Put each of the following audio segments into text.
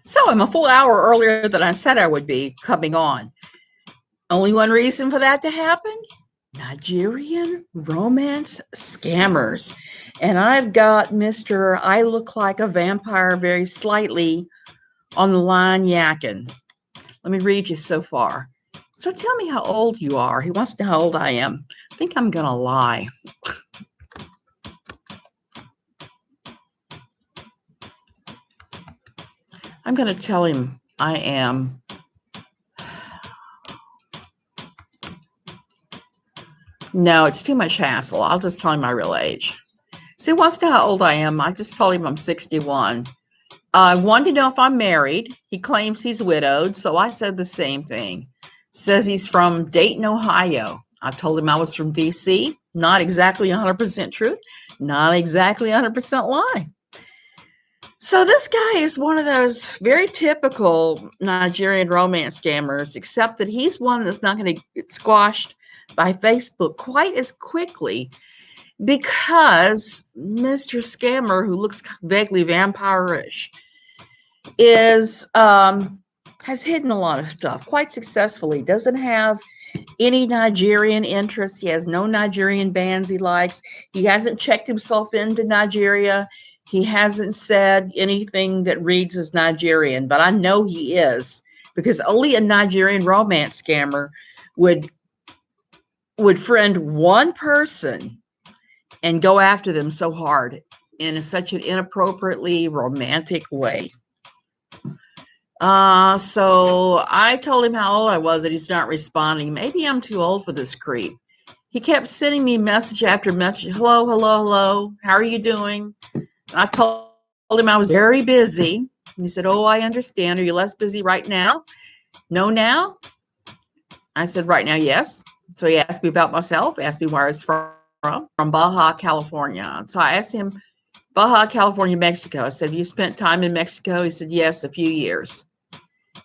So I'm a full hour earlier than I said I would be coming on. Only one reason for that to happen? Nigerian romance scammers. And I've got Mr. I Look Like a Vampire very slightly on the line yakking. Let me read you so far. So tell me how old you are. He wants to know how old I am. I think I'm going to lie. I'm going to tell him I am. No, it's too much hassle. I'll just tell him my real age. So he wants to know how old I am. I just told him I'm 61. I wanted to know if I'm married. He claims he's widowed, so I said the same thing. Says he's from Dayton, Ohio. I told him I was from D.C. Not exactly 100% truth, not exactly 100% lie. So this guy is one of those very typical Nigerian romance scammers, except that he's one that's not going to get squashed by Facebook quite as quickly because Mr. Scammer, who looks vaguely vampire-ish, has hidden a lot of stuff quite successfully. Doesn't have any Nigerian interests. He has no Nigerian bands he likes. He hasn't checked himself into Nigeria. He hasn't said anything that reads as Nigerian, but I know he is, because only a Nigerian romance scammer would friend one person and go after them so hard in such an inappropriately romantic way. So I told him how old I was, and he's not responding. Maybe I'm too old for this creep. He kept sending me message after message. Hello, hello, hello. How are you doing? And I told him I was very busy. And he said, oh, I understand. Are you less busy right now? No, now? I said, right now, yes. So he asked me about myself, asked me where I was from Baja, California. So I asked him, Baja, California, Mexico. I said, have you spent time in Mexico? He said, yes, a few years.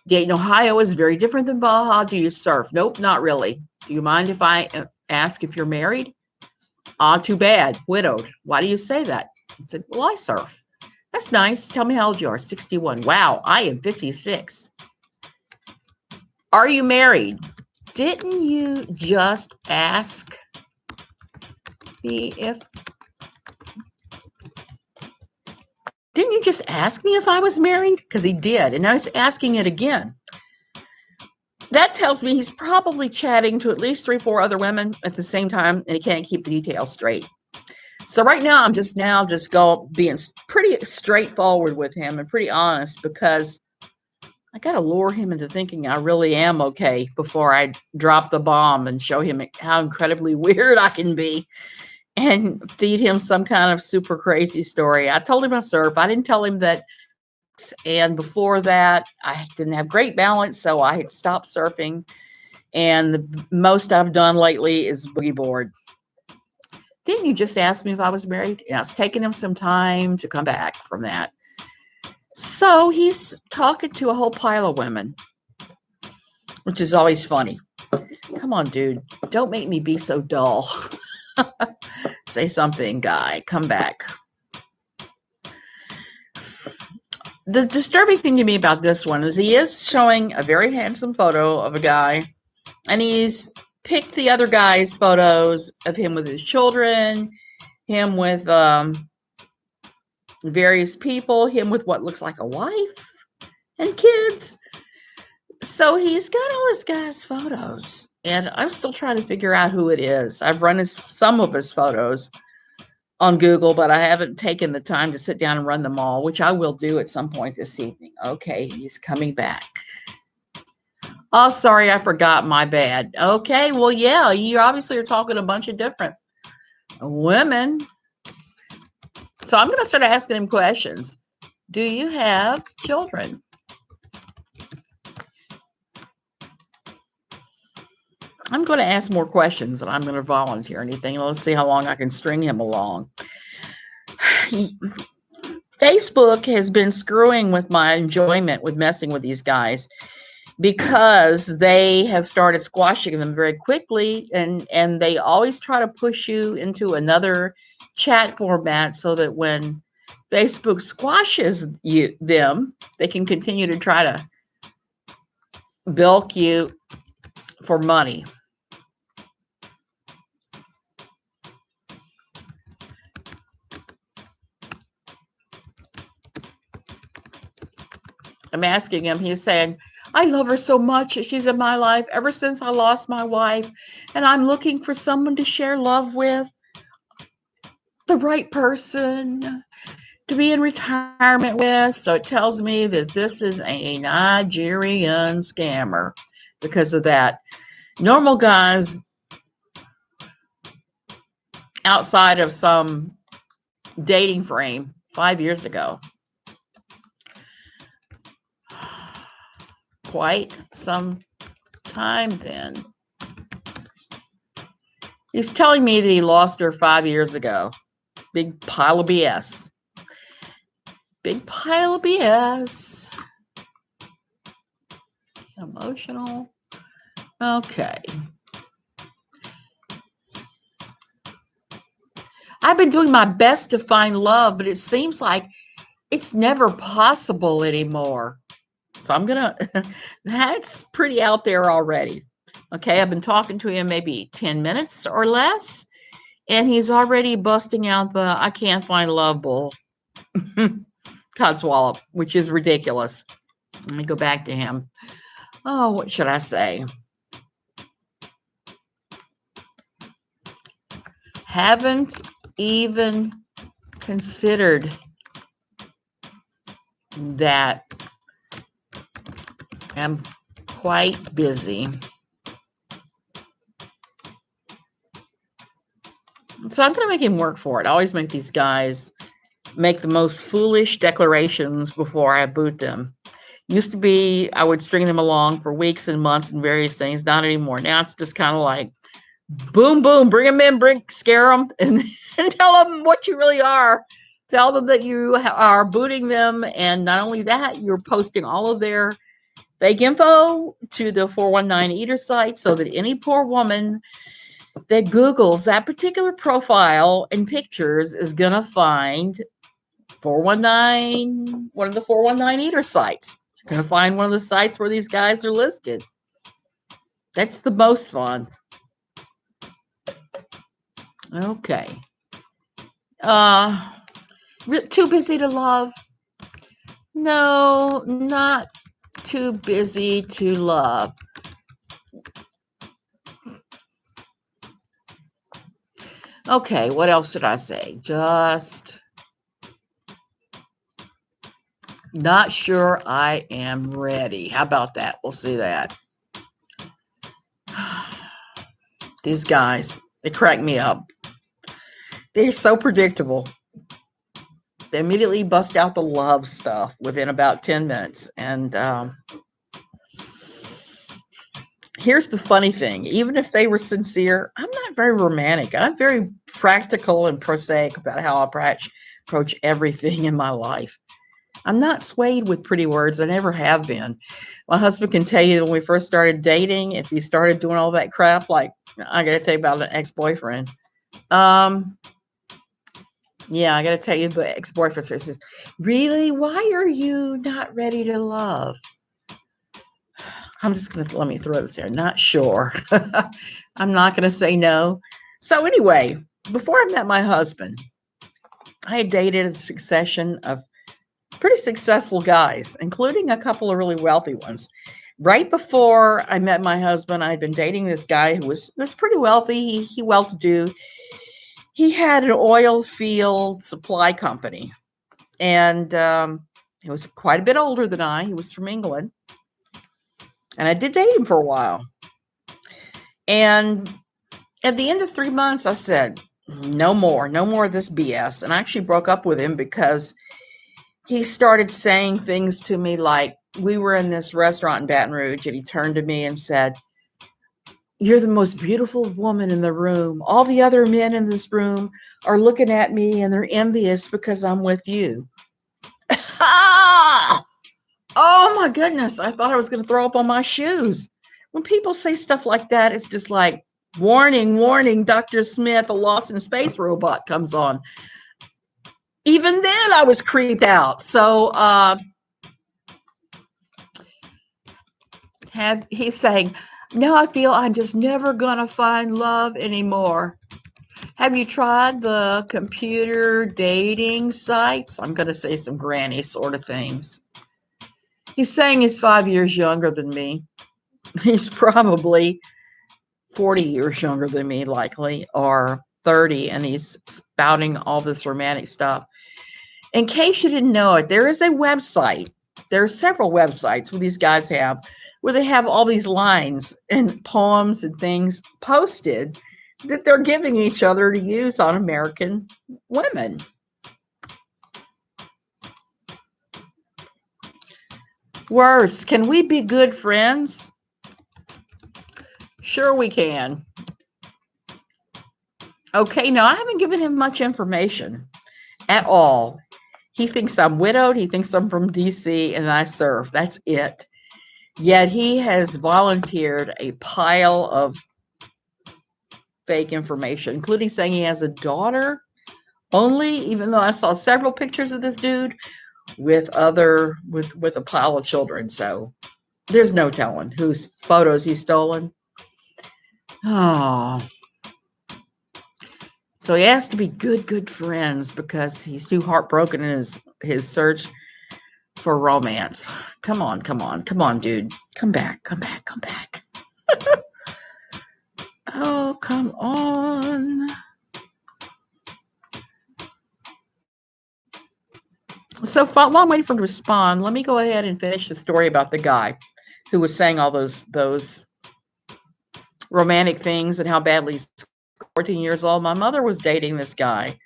Dayton, Ohio is very different than Baja. Do you surf? Nope, not really. Do you mind if I ask if you're married? Too bad. Widowed. Why do you say that? I said, well, I surf. That's nice. Tell me how old you are. 61. Wow, I am 56. Are you married? Didn't you just ask me if... Didn't you just ask me if I was married? Because he did, and now he's asking it again. That tells me he's probably chatting to at least 3 or 4 other women at the same time, and he can't keep the details straight. So right now, I'm just being pretty straightforward with him and pretty honest, because I got to lure him into thinking I really am okay before I drop the bomb and show him how incredibly weird I can be and feed him some kind of super crazy story. I told him I surf. I didn't tell him that. And before that, I didn't have great balance, so I had stopped surfing. And the most I've done lately is boogie board. Didn't you just ask me if I was married? Yeah, it's taken him some time to come back from that. So he's talking to a whole pile of women, which is always funny. Come on, dude. Don't make me be so dull. Say something, guy. Come back. The disturbing thing to me about this one is he is showing a very handsome photo of a guy, and he's picked the other guy's photos of him with his children, him with various people, him with what looks like a wife and kids. So he's got all this guy's photos, and I'm still trying to figure out who it is. I've run some of his photos on Google, but I haven't taken the time to sit down and run them all, which I will do at some point this evening. Okay, he's coming back. Oh, sorry, I forgot. My bad. Okay, well, yeah, you obviously are talking a bunch of different women. So I'm going to start asking him questions. Do you have children? I'm going to ask more questions, and I'm going to volunteer anything. Let's see how long I can string him along. Facebook has been screwing with my enjoyment with messing with these guys, because they have started squashing them very quickly, and they always try to push you into another chat format so that when Facebook squashes them, they can continue to try to bilk you for money. I'm asking him, he's saying, I love her so much. She's in my life ever since I lost my wife. And I'm looking for someone to share love with, the right person to be in retirement with. So it tells me that this is a Nigerian scammer because of that. Normal guys outside of some dating frame 5 years ago, quite some time then. He's telling me that he lost her 5 years ago. Big pile of BS. Big pile of BS. Emotional. Okay. I've been doing my best to find love, but it seems like it's never possible anymore. So I'm going to, that's pretty out there already. Okay, I've been talking to him maybe 10 minutes or less, and he's already busting out the I can't find love bull. Codswallop, which is ridiculous. Let me go back to him. Oh, what should I say? Haven't even considered that. I'm quite busy. So I'm going to make him work for it. I always make these guys make the most foolish declarations before I boot them. Used to be, I would string them along for weeks and months and various things. Not anymore. Now it's just kind of like, boom, boom, bring them in, scare them, and tell them what you really are. Tell them that you are booting them. And not only that, you're posting all of their fake info to the 419 Eater site so that any poor woman that Googles that particular profile and pictures is going to find 419, one of the 419 Eater sites. You're going to find one of the sites where these guys are listed. That's the most fun. Okay. Too busy to love? No, not too busy to love. Okay, what else did I say? Just not sure I am ready. How about that? We'll see that. These guys, they crack me up. They're so predictable. They immediately bust out the love stuff within about 10 minutes. And here's the funny thing. Even if they were sincere, I'm not very romantic. I'm very practical and prosaic about how I approach everything in my life. I'm not swayed with pretty words. I never have been. My husband can tell you that when we first started dating, if he started doing all that crap, like I got to tell you about an ex-boyfriend. Yeah, I got to tell you, the ex-boyfriend says, really, why are you not ready to love? I'm just going to, let me throw this here. Not sure. I'm not going to say no. So anyway, before I met my husband, I had dated a succession of pretty successful guys, including a couple of really wealthy ones. Right before I met my husband, I'd been dating this guy who was pretty wealthy. He well-to-do. He had an oil field supply company, and he was quite a bit older than I. He was from England, and I did date him for a while. And at the end of 3 months, I said, no more of this BS. And I actually broke up with him because he started saying things to me like, we were in this restaurant in Baton Rouge, and he turned to me and said, you're the most beautiful woman in the room. All the other men in this room are looking at me and they're envious because I'm with you. Oh my goodness. I thought I was going to throw up on my shoes. When people say stuff like that, it's just like, warning, warning, Dr. Smith, a lost in space robot comes on. even then I was creeped out. So he's saying, now I feel I'm just never gonna find love anymore. Have you tried the computer dating sites? I'm gonna say some granny sort of things. He's saying he's 5 years younger than me. He's probably 40 years younger than me, likely, or 30, and he's spouting all this romantic stuff. In case you didn't know it, there is a website. There are several websites where these guys have, where they have all these lines and poems and things posted that they're giving each other to use on American women. Worse, can we be good friends? Sure we can. Okay, now I haven't given him much information at all. He thinks I'm widowed. He thinks I'm from DC and I serve. That's it. Yet he has volunteered a pile of fake information, including saying he has a daughter only, even though I saw several pictures of this dude with a pile of children. So there's no telling whose photos he's stolen. Oh. So he has to be good friends because he's too heartbroken in his search for romance. Come on, dude. Come back. Oh, come on. So while I'm waiting for him to respond, let me go ahead and finish the story about the guy who was saying all those romantic things and how badly he's 14 years old. My mother was dating this guy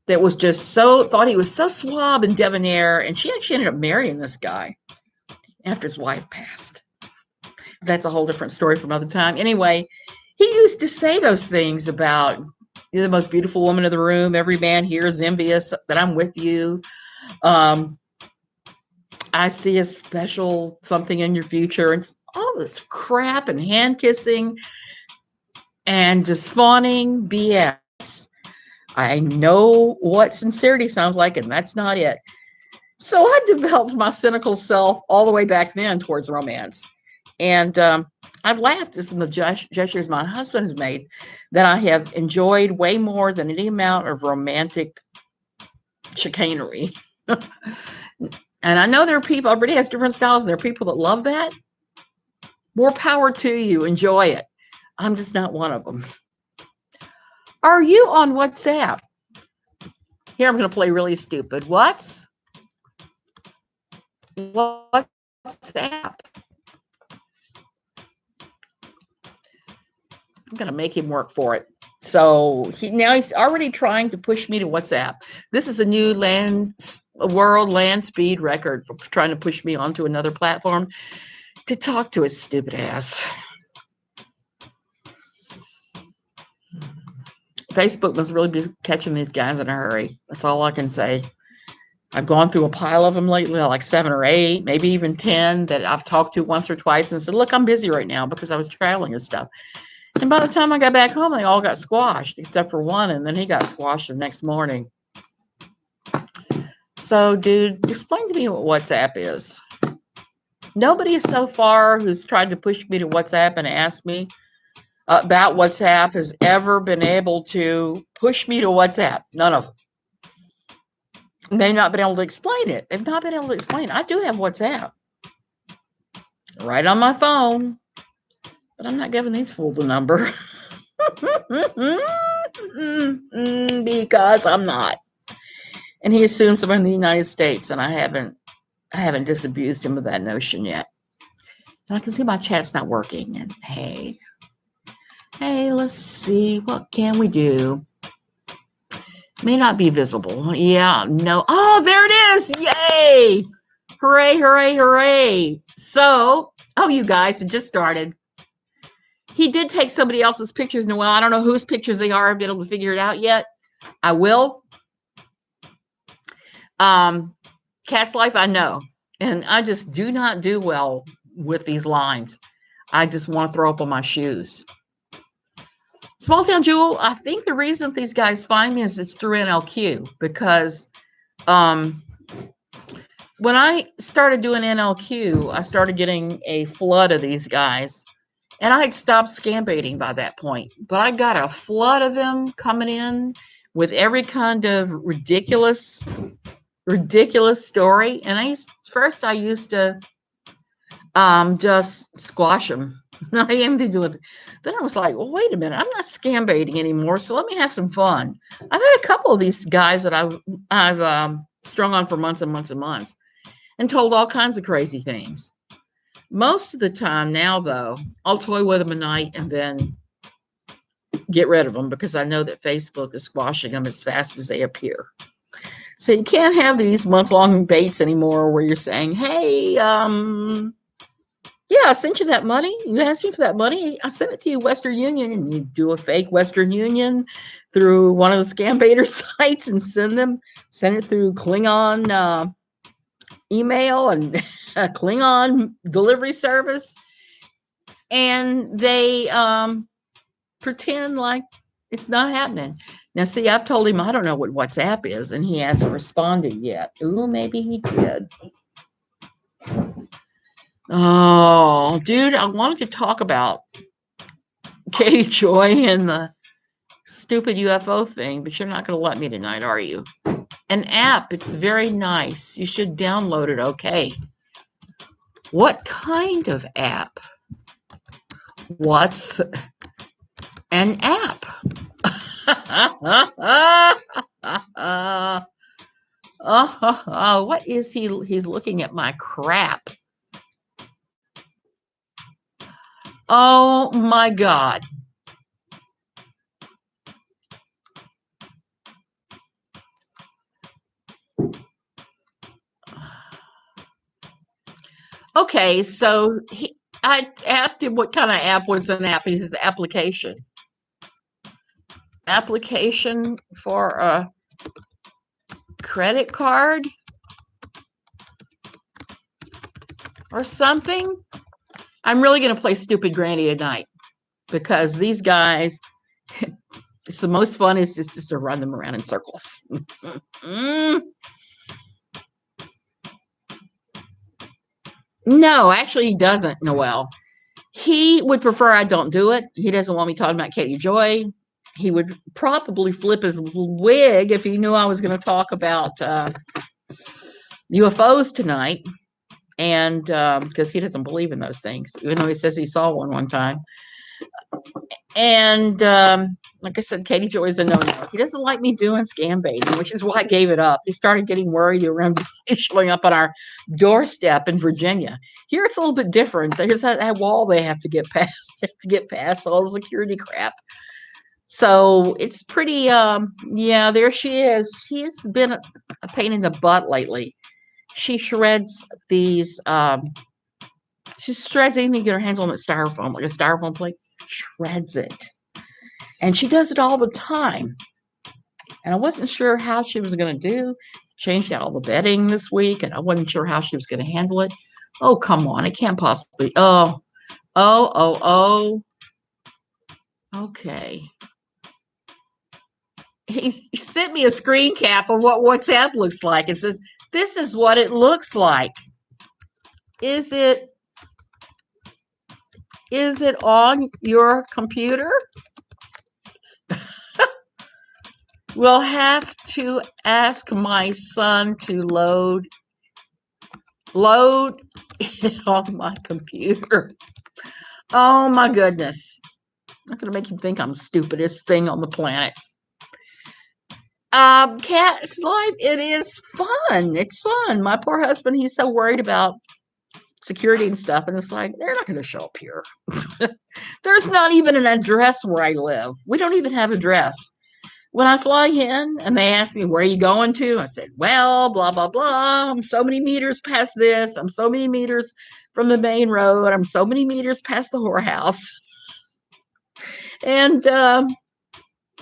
that was just thought he was so suave and debonair, and she actually ended up marrying this guy after his wife passed. That's a whole different story from another time. Anyway, he used to say those things about, you're the most beautiful woman in the room. Every man here is envious that I'm with you. I see a special something in your future, and all this crap and hand kissing and just fawning BS. I know what sincerity sounds like, and that's not it. So I developed my cynical self all the way back then towards romance. And I've laughed at some of the gestures my husband has made that I have enjoyed way more than any amount of romantic chicanery. And I know there are people, everybody has different styles, and there are people that love that. More power to you. Enjoy it. I'm just not one of them. Are you on WhatsApp? Here, I'm going to play really stupid. WhatsApp? I'm going to make him work for it. So he's already trying to push me to WhatsApp. This is a new world land speed record for trying to push me onto another platform to talk to his stupid ass. Facebook must really be catching these guys in a hurry. That's all I can say. I've gone through a pile of them lately, like 7 or 8, maybe even 10 that I've talked to once or twice and said, look, I'm busy right now because I was traveling and stuff. And by the time I got back home, they all got squashed except for one, and then he got squashed the next morning. So, dude, explain to me what WhatsApp is. Nobody so far who's tried to push me to WhatsApp and ask me about WhatsApp has ever been able to push me to WhatsApp. None of them. They've not been able to explain it. They've not been able to explain it. I do have WhatsApp right on my phone, but I'm not giving these fools the number because I'm not. And he assumes I'm in the United States, and I haven't disabused him of that notion yet. And I can see my chat's not working. And hey, let's see, what can we do? May not be visible. Yeah, no. Oh, there it is. Yay. Hooray. So, you guys, it just started. He did take somebody else's pictures. And, well, I don't know whose pictures they are. I've been able to figure it out yet. I will. Cat's life, I know. And I just do not do well with these lines. I just want to throw up on my shoes. Small Town Jewel, I think the reason these guys find me is it's through NLQ, because When I started doing NLQ, I started getting a flood of these guys. And I had stopped scam baiting by that point, but I got a flood of them coming in with every kind of ridiculous story. And I used to just squash them. I am to do it. Then I was like, well, wait a minute, I'm not scam baiting anymore. So let me have some fun. I've had a couple of these guys that I've strung on for months and months and months and told all kinds of crazy things. Most of the time now, though, I'll toy with them a night and then get rid of them because I know that Facebook is squashing them as fast as they appear. So you can't have these months-long baits anymore where you're saying, hey, yeah, I sent you that money. You asked me for that money. I sent it to you, Western Union, and you do a fake Western Union through one of the scam baiter sites and send it through Klingon email and a Klingon delivery service. And they pretend like it's not happening. Now, see, I've told him I don't know what WhatsApp is, and he hasn't responded yet. Ooh, maybe he did. Oh, dude, I wanted to talk about Katie Joy and the stupid UFO thing, but you're not going to let me tonight, are you? An app, it's very nice. You should download it, okay. What kind of app? What's an app? What is he? He's looking at my crap. Oh my God. Okay, so I asked him what kind of app was an app. He says application. Application for a credit card or something. I'm really going to play stupid granny tonight because these guys, it's the most fun is just to run them around in circles. No, actually, he doesn't, Noel. He would prefer I don't do it. He doesn't want me talking about Katie Joy. He would probably flip his wig if he knew I was going to talk about UFOs tonight. And because he doesn't believe in those things, even though he says he saw one time. And like I said, Katie Joy is a no-no. He doesn't like me doing scam baiting, which is why I gave it up. He started getting worried around showing up on our doorstep in Virginia. Here it's a little bit different. There's that wall they have to get past. They have to get past all the security crap. So it's pretty, yeah, there she is. She's been a pain in the butt lately. She shreds these, she shreds anything to get her hands on, that styrofoam, like a styrofoam plate, shreds it. And she does it all the time. And I wasn't sure how she was going to do. Changed out all the bedding this week, and I wasn't sure how she was going to handle it. Oh, come on. It can't possibly. Oh. Okay. He sent me a screen cap of what WhatsApp looks like. It says, this is what it looks like. Is it on your computer? We'll have to ask my son to load it on my computer. Oh my goodness. I'm not going to make him think I'm the stupidest thing on the planet. Cat's life, it is fun. It's fun. My poor husband, he's so worried about security and stuff, and it's like, they're not going to show up here. There's not even an address where I live. We don't even have an address. When I fly in and they ask me, where are you going to? I said, well, blah, blah, blah. I'm so many meters past this. I'm so many meters from the main road. I'm so many meters past the whorehouse. And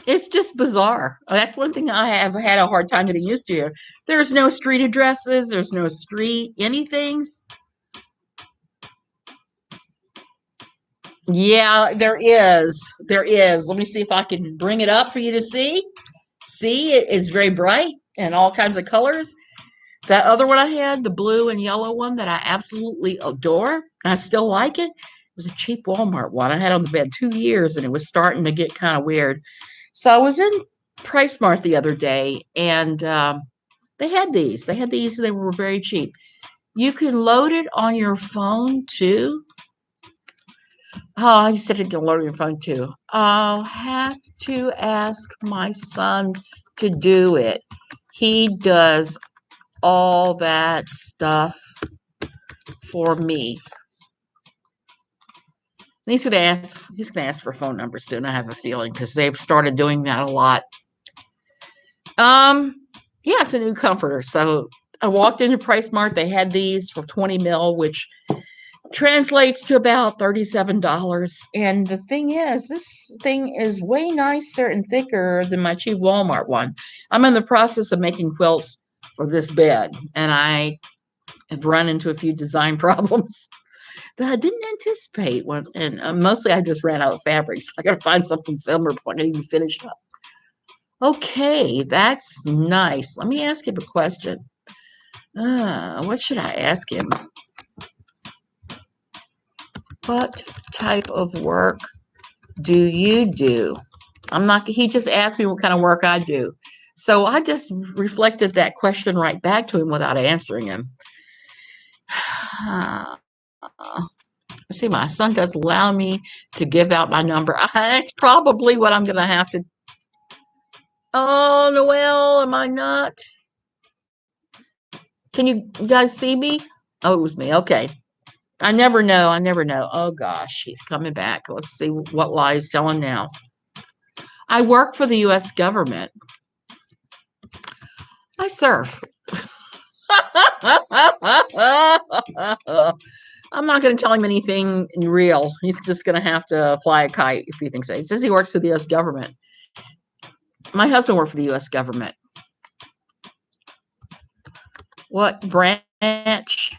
it's just bizarre. That's one thing I have had a hard time getting used to here. There's no street addresses. There's no street anythings. Yeah, there is. There is. Let me see if I can bring it up for you to see. See, it's very bright. and all kinds of colors. That other one I had, the blue and yellow one that I absolutely adore, and I still like it, was a cheap Walmart one. I had on the bed 2 years and it was starting to get kind of weird. So I was in Price Mart the other day and they had these. They were very cheap. You can load it on your phone too. Oh, you said you can load it on your phone too. I'll have to ask my son to do it. He does all that stuff for me. And he's gonna ask for a phone number soon, I have a feeling, because they've started doing that a lot. Yeah, it's a new comforter. So I walked into Price Mart. They had these for 20 mil, which translates to about $37. And the thing is, this thing is way nicer and thicker than my cheap Walmart one. I'm in the process of making quilts for this bed, and I have run into a few design problems that I didn't anticipate. And mostly I just ran out of fabrics. I got to find something similar before I can even finish up. Okay, that's nice. Let me ask him a question. What should I ask him? What type of work do you do? He just asked me what kind of work I do. So I just reflected that question right back to him without answering him. See, my son does allow me to give out my number. That's probably what I'm going to have to. Oh, Noelle, am I not? Can you guys see me? Oh, it was me. Okay. I never know. Oh, gosh, he's coming back. Let's see what lie he's telling now. I work for the U.S. government. I surf. I'm not going to tell him anything real. He's just going to have to fly a kite if he thinks so. He says he works for the U.S. government. My husband worked for the U.S. government. What branch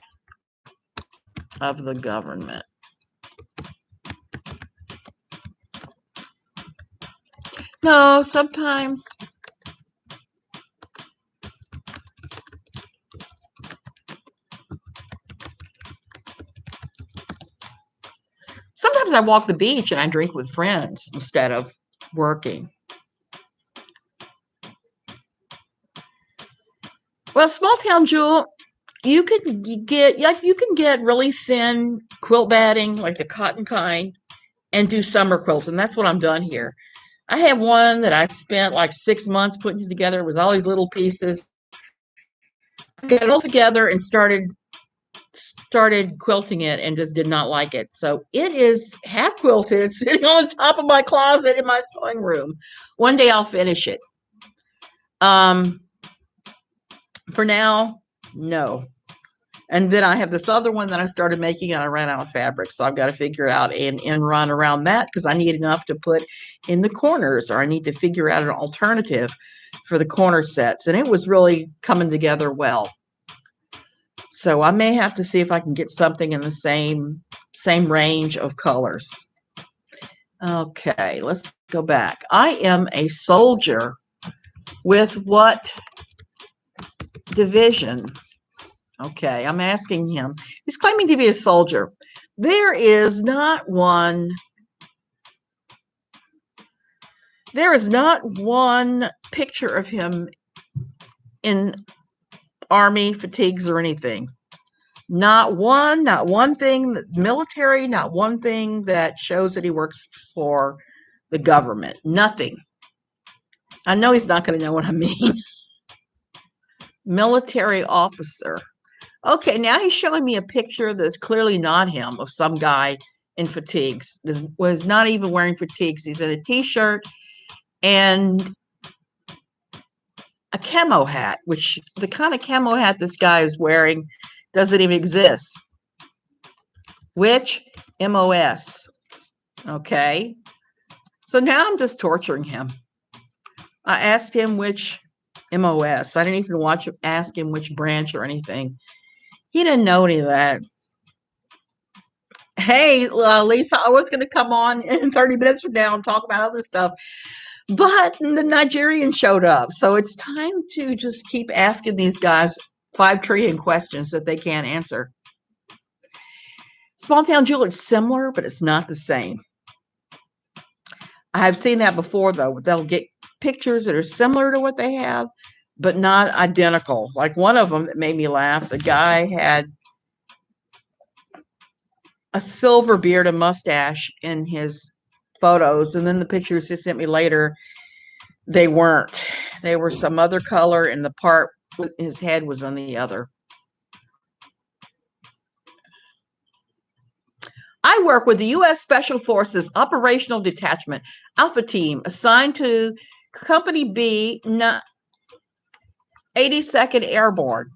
of the government? No, sometimes I walk the beach and I drink with friends instead of working. Well, small town Jewel, you can get really thin quilt batting, like the cotton kind, and do summer quilts, and that's what I'm done here. I have one that I spent like 6 months putting together. It was all these little pieces. I got it all together and started quilting it and just did not like it. So it is half quilted, sitting on top of my closet in my sewing room. One day I'll finish it. For now, no. And then I have this other one that I started making and I ran out of fabric. So I've got to figure out an end run around that because I need enough to put in the corners, or I need to figure out an alternative for the corner sets. And it was really coming together well. So I may have to see if I can get something in the same range of colors. Okay, let's go back. I am a soldier with what division? Okay, I'm asking him. He's claiming to be a soldier. There is not one picture of him in army fatigues or anything. Not one thing that's military, not one thing that shows that he works for the government. Nothing. I know he's not going to know what I mean. Military officer. Okay, now he's showing me a picture that's clearly not him, of some guy in fatigues. Was not even wearing fatigues. He's in a t-shirt and a camo hat, which the kind of camo hat this guy is wearing doesn't even exist. Which? MOS. Okay. So now I'm just torturing him. I asked him which MOS. I didn't even ask him which branch or anything. He didn't know any of that. Hey, Lisa, I was going to come on in 30 minutes from now and talk about other stuff, But the Nigerian showed up. So it's time to just keep asking these guys 5 trillion questions that they can't answer. Small town jewel is similar, but it's not the same. I've seen that before, though. They'll get pictures that are similar to what they have, but not identical. Like one of them that made me laugh, the guy had a silver beard and mustache in his photos, and then the pictures he sent me later, they weren't. They were some other color, and the part with his head was on the other. I work with the U.S. Special Forces Operational Detachment Alpha Team assigned to Company B, 82nd Airborne.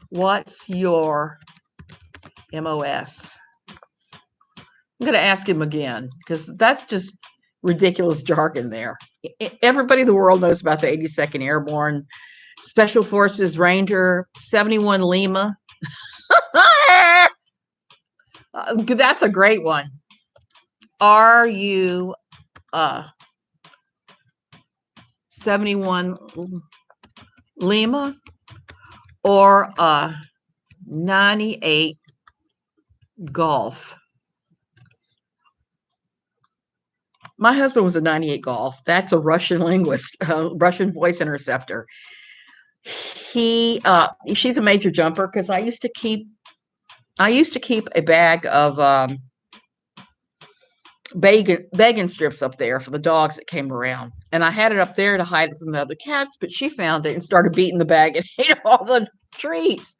What's your MOS? I'm going to ask him again because that's just ridiculous jargon there. Everybody in the world knows about the 82nd Airborne Special Forces Ranger 71 Lima. That's a great one. Are you 71 Lima or 98 Golf? My husband was a 98 Golf. That's a Russian linguist, Russian voice interceptor. She's a major jumper because I used to keep a bag of bacon strips up there for the dogs that came around, and I had it up there to hide it from the other cats. But she found it and started beating the bag and ate all the treats.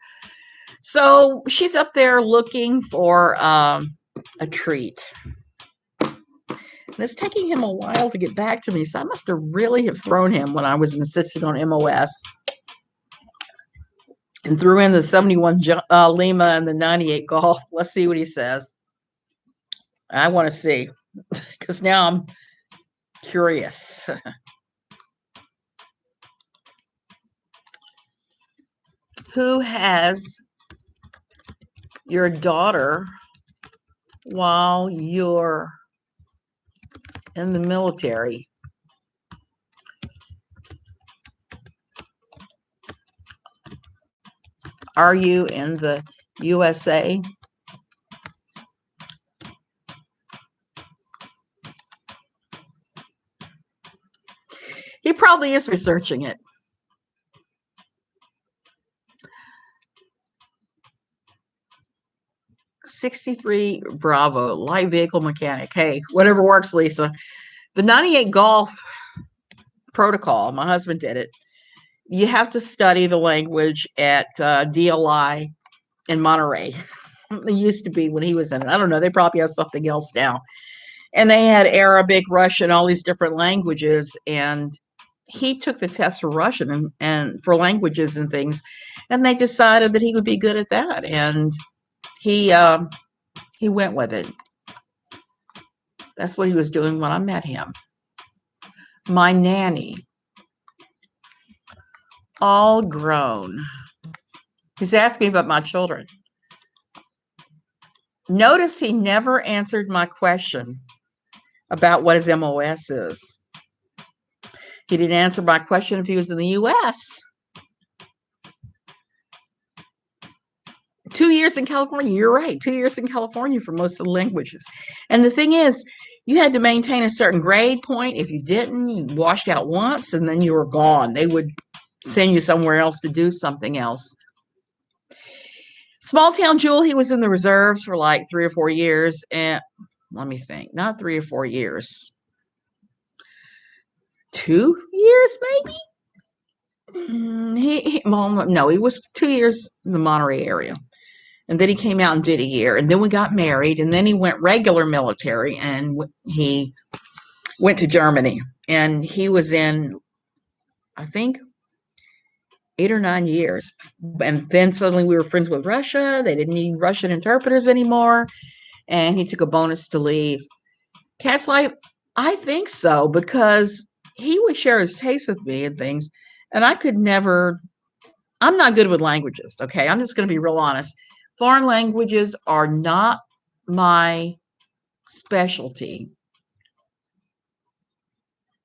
So she's up there looking for a treat. And it's taking him a while to get back to me, so I must have really have thrown him when I was insisting on MOS. And threw in the 71 Lima and the 98 Golf. Let's see what he says. I want to see, because now I'm curious. Who has your daughter while you're in the military? Are you in the USA? He probably is researching it. '63 Bravo, light vehicle mechanic. Hey, whatever works, Lisa. The 98 Golf protocol, my husband did it. You have to study the language at DLI in Monterey. It used to be when he was in it. I don't know. They probably have something else now. And they had Arabic, Russian, all these different languages. And he took the test for Russian and for languages and things. And they decided that he would be good at that. And he went with it. That's what he was doing when I met him. My nanny, all grown. He's asking about my children. Notice he never answered my question about what his MOS is. He didn't answer my question if he was in the U.S. 2 years in California. You're right. 2 years in California for most of the languages. And the thing is, you had to maintain a certain grade point. If you didn't, you washed out once and then you were gone. They would send you somewhere else to do something else. Small town Jewel, he was in the reserves for like 3 or 4 years. And let me think, not 3 or 4 years. 2 years, maybe? No, he was 2 years in the Monterey area. And then he came out and did a year. And then we got married. And then he went regular military. And he went to Germany. And he was in, I think, 8 or 9 years. And then suddenly we were friends with Russia. They didn't need Russian interpreters anymore. And he took a bonus to leave. Cat's like, I think so, because he would share his taste with me and things. And I could never, I'm not good with languages, okay? I'm just going to be real honest. Foreign languages are not my specialty.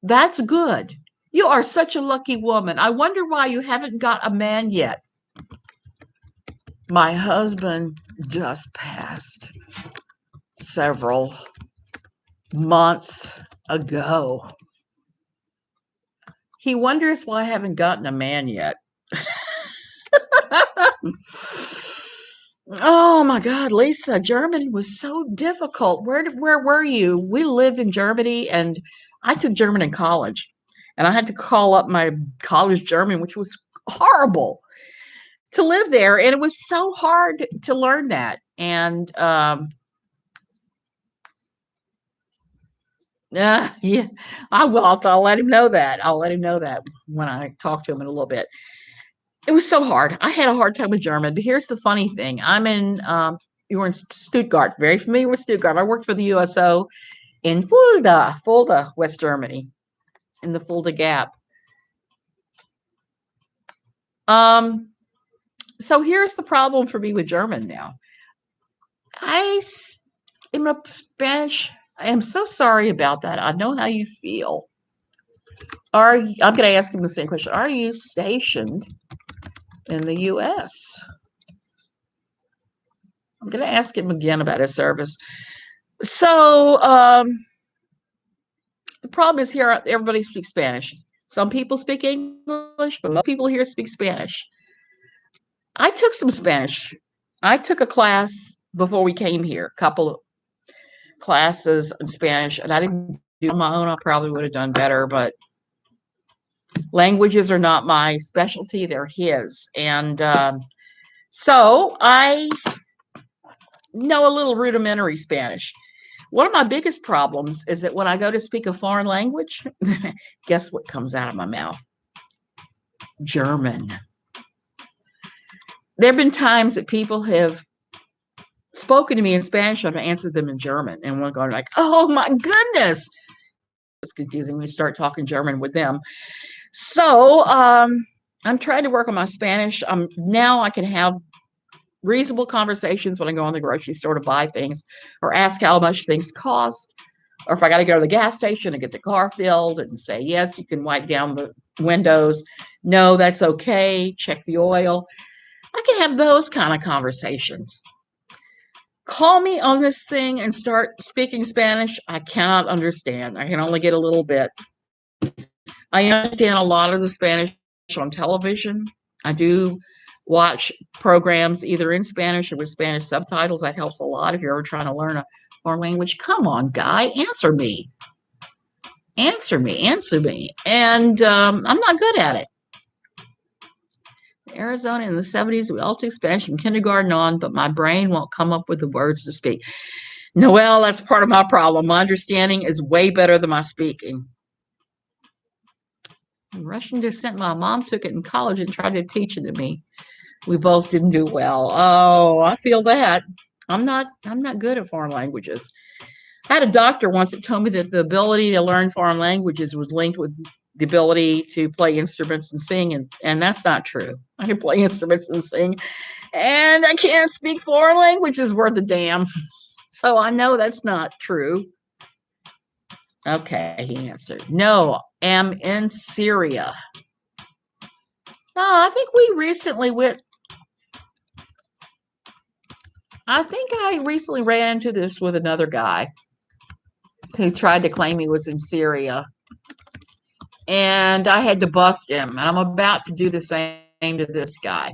That's good. You are such a lucky woman. I wonder why you haven't got a man yet. My husband just passed several months ago. He wonders why I haven't gotten a man yet. Oh my God, Lisa, Germany was so difficult. Where were you? We lived in Germany, and I took German in college, and I had to call up my college German, which was horrible to live there, and it was so hard to learn that. And yeah, I will. I'll let him know that. I'll let him know that when I talk to him in a little bit. It was so hard. I had a hard time with German, but here's the funny thing. You were in Stuttgart, very familiar with Stuttgart. I worked for the USO in Fulda, West Germany, in the Fulda Gap. So here's the problem for me with German now. I am a Spanish. I am so sorry about that. I know how you feel. I'm going to ask him the same question. Are you stationed in the U.S.? I'm going to ask him again about his service. So the problem is here, everybody speaks Spanish. Some people speak English, but most people here speak Spanish. I took some Spanish. I took a class before we came here, a couple of classes in Spanish, and I didn't do it on my own. I probably would have done better, but languages are not my specialty. They're his. And so I know a little rudimentary Spanish. One of my biggest problems is that when I go to speak a foreign language, guess what comes out of my mouth? German. There have been times that people have spoken to me in Spanish, I've answered them in German, and we're going like, oh my goodness. It's confusing when you start talking German with them. So I'm trying to work on my Spanish. Now I can have reasonable conversations when I go in the grocery store to buy things or ask how much things cost. Or if I got to go to the gas station and get the car filled and say, yes, you can wipe down the windows. No, that's okay. Check the oil. I can have those kind of conversations. Call me on this thing and start speaking Spanish. I cannot understand. I can only get a little bit. I understand a lot of the Spanish on television. I do watch programs either in Spanish or with Spanish subtitles. That helps a lot if you're ever trying to learn a foreign language. Come on, guy, answer me. Answer me. And I'm not good at it. In Arizona in the 70s, we all took Spanish from kindergarten on, but my brain won't come up with the words to speak. Noelle, that's part of my problem. My understanding is way better than my speaking. Russian descent, my mom took it in college and tried to teach it to me. We both didn't do well. Oh, I feel that. I'm not good at foreign languages. I had a doctor once that told me that the ability to learn foreign languages was linked with the ability to play instruments and sing, and that's not true. I can play instruments and sing, and I can't speak foreign languages worth a damn. So I know that's not true. Okay, he answered. No, am in Syria. No, I think we recently went. I think I recently ran into this with another guy who tried to claim he was in Syria. And I had to bust him. And I'm about to do the same to this guy.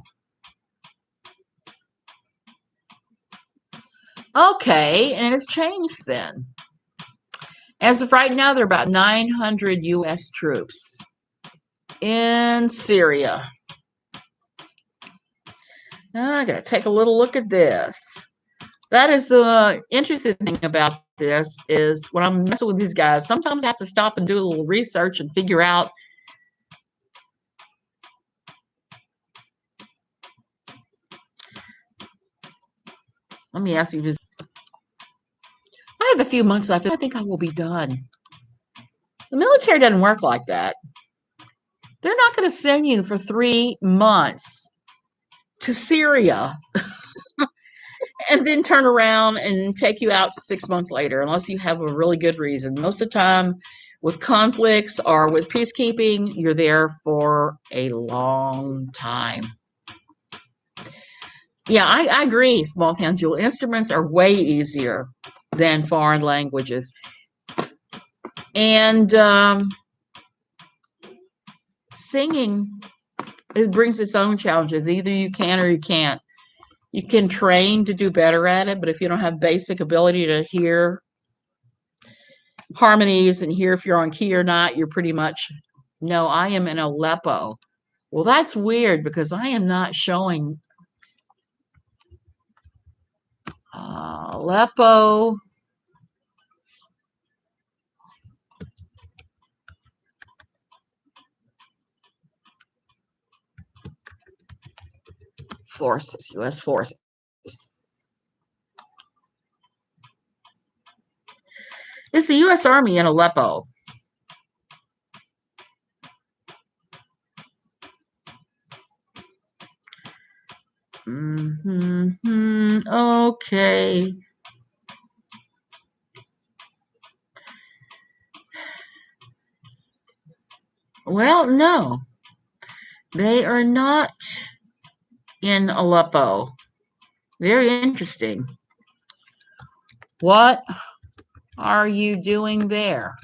Okay, and it's changed then. As of right now, there are about 900 U.S. troops in Syria. Now I got to take a little look at this. That is the interesting thing about this is when I'm messing with these guys, sometimes I have to stop and do a little research and figure out let me ask you this. I have a few months left. I think I will be done. The military doesn't work like that. They're not going to send you for 3 months to Syria and then turn around and take you out 6 months later, unless you have a really good reason. Most of the time, with conflicts or with peacekeeping, you're there for a long time. Yeah, I agree, Small Town Jewel. Instruments are way easier than foreign languages. And singing, it brings its own challenges. Either you can or you can't. You can train to do better at it, but if you don't have basic ability to hear harmonies and hear if you're on key or not, you're pretty much, no, I am in Aleppo. Well, that's weird because I am not showing Aleppo. Forces, U.S. forces. It's the U.S. Army in Aleppo. Okay. Well, no, they are not in Aleppo. Very interesting. What are you doing there?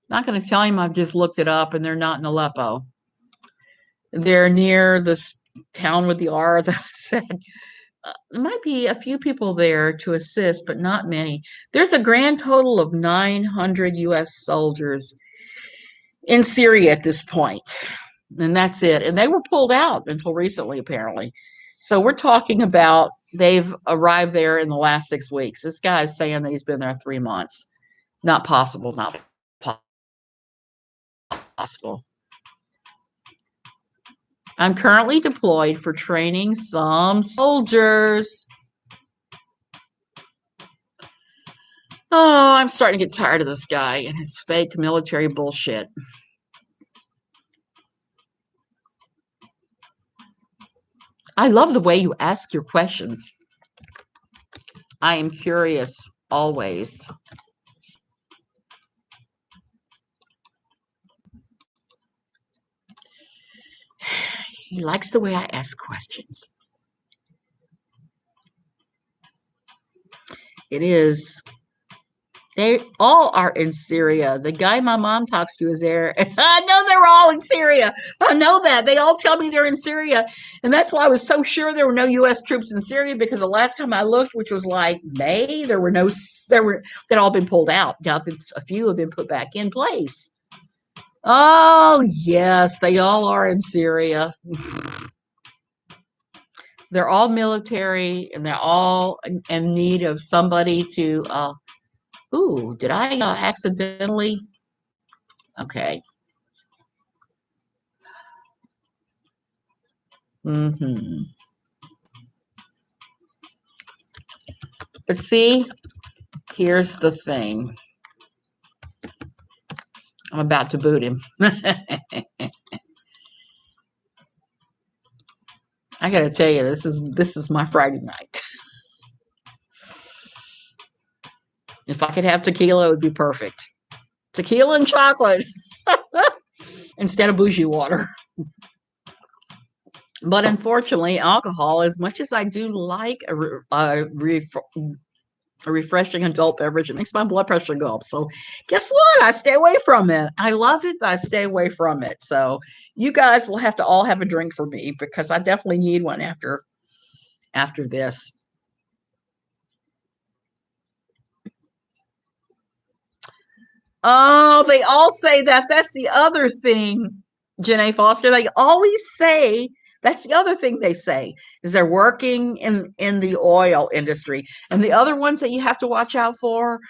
Not going to tell him I've just looked it up and they're not in Aleppo. They're near this town with the R that I said. There might be a few people there to assist, but not many. There's a grand total of 900 U.S. soldiers in Syria at this point, and that's it. And they were pulled out until recently, apparently. So we're talking about they've arrived there in the last 6 weeks. This guy is saying that he's been there 3 months. Not possible, not possible. I'm currently deployed for training some soldiers. Oh, I'm starting to get tired of this guy and his fake military bullshit. I love the way you ask your questions. I am curious always. He likes the way I ask questions. It is. They all are in Syria. The guy my mom talks to is there. I know they're all in Syria. I know that. They all tell me they're in Syria. And that's why I was so sure there were no U.S. troops in Syria, because the last time I looked, which was like May, they'd all been pulled out. Now a few have been put back in place. Oh, yes, they all are in Syria. They're all military and they're all in need of somebody to ooh, did I accidentally? Okay. But see, here's the thing. I'm about to boot him. I got to tell you, this is my Friday night. If I could have tequila, it would be perfect. Tequila and chocolate instead of bougie water. But unfortunately, alcohol, as much as I do like a refreshing adult beverage, it makes my blood pressure go up. So guess what? I stay away from it. I love it, but I stay away from it. So you guys will have to all have a drink for me, because I definitely need one after this. Oh, they all say that. That's the other thing, Janae Foster. They always say that's the other thing they say, is they're working in the oil industry. And the other ones that you have to watch out for,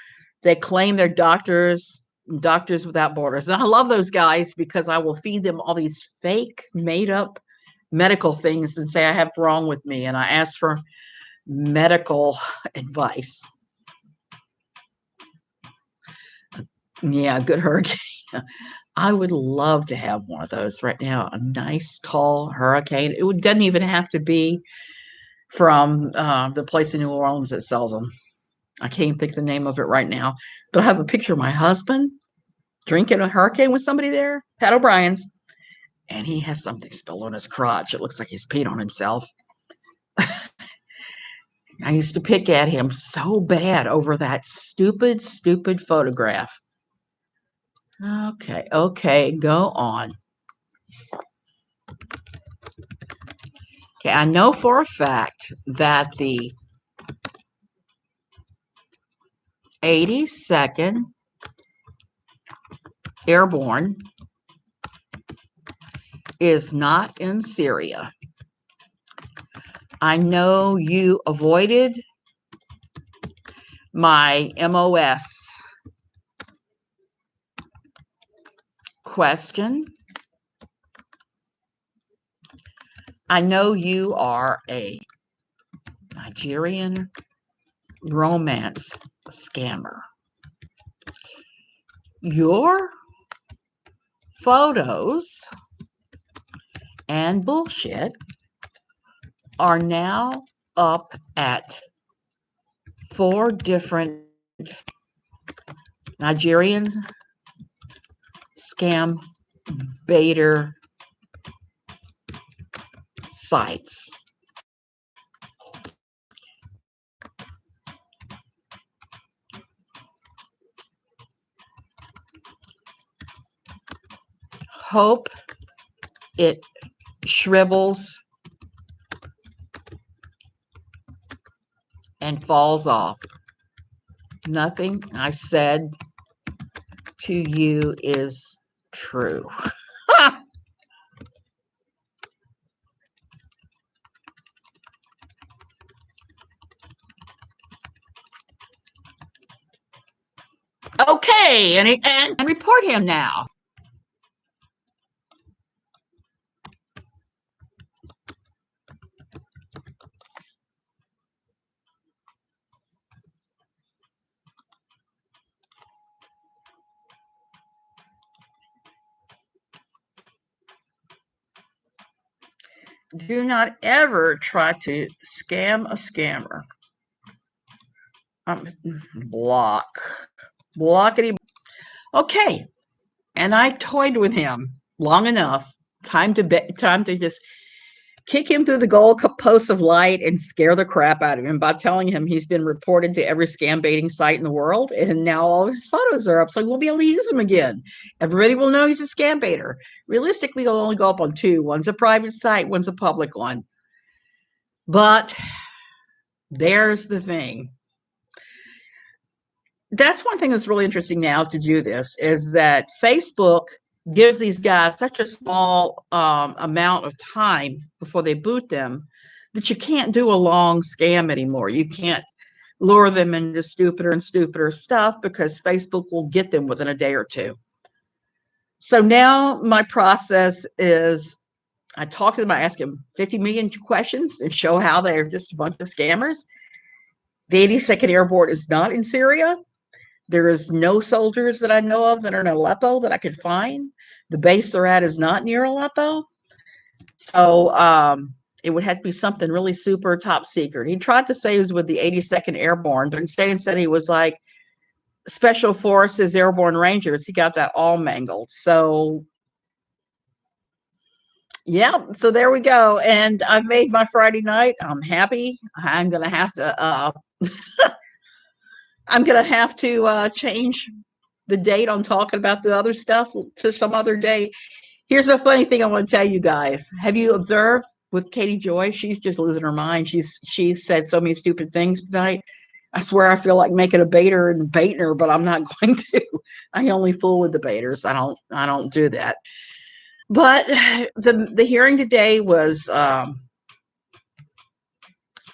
they claim they're doctors without borders. And I love those guys, because I will feed them all these fake, made up medical things and say I have wrong with me. And I ask for medical advice. Yeah, good hurricane. I would love to have one of those right now. A nice tall hurricane. Doesn't even have to be from the place in New Orleans that sells them. I can't even think of the name of it right now, but I have a picture of my husband drinking a hurricane with somebody there, Pat O'Brien's, and he has something spilled on his crotch. It looks like he's peed on himself. I used to pick at him so bad over that stupid photograph. Okay, go on. Okay, I know for a fact that the 82nd Airborne is not in Syria. I know you avoided my MOS question. I know you are a Nigerian romance scammer. Your photos and bullshit are now up at 4 different Nigerian scam baiter sites. Hope it shrivels and falls off. Nothing I said to you is true. Okay, and report him now. Do not ever try to scam a scammer. Block. Blockity. Okay. And I toyed with him long enough. Time to just kick him through the gold posts of light and scare the crap out of him by telling him he's been reported to every scam baiting site in the world, and now all his photos are up, so we'll be able to use them again. Everybody will know he's a scam baiter. Realistically, he'll only go up on 2. One's a private site, one's a public one. But there's the thing. That's one thing that's really interesting now to do this, is that Facebook gives these guys such a small amount of time before they boot them that you can't do a long scam anymore. You can't lure them into stupider and stupider stuff because Facebook will get them within a day or 2. So now my process is I talk to them, I ask them 50 million questions and show how they're just a bunch of scammers. The 82nd Airborne is not in Syria. There is no soldiers that I know of that are in Aleppo that I could find. The base they're at is not near Aleppo. So it would have to be something really super top secret. He tried to say he was with the 82nd Airborne, but instead he was like Special Forces Airborne Rangers. He got that all mangled. So yeah, so there we go. And I've made my Friday night. I'm happy. I'm going to have to change the date on talking about the other stuff to some other day. Here's a funny thing I want to tell you guys. Have you observed with Katie Joy? She's just losing her mind. She's said so many stupid things tonight. I swear I feel like making a baiter and baiting her, but I'm not going to. I only fool with the baiters. I don't do that. But the hearing today was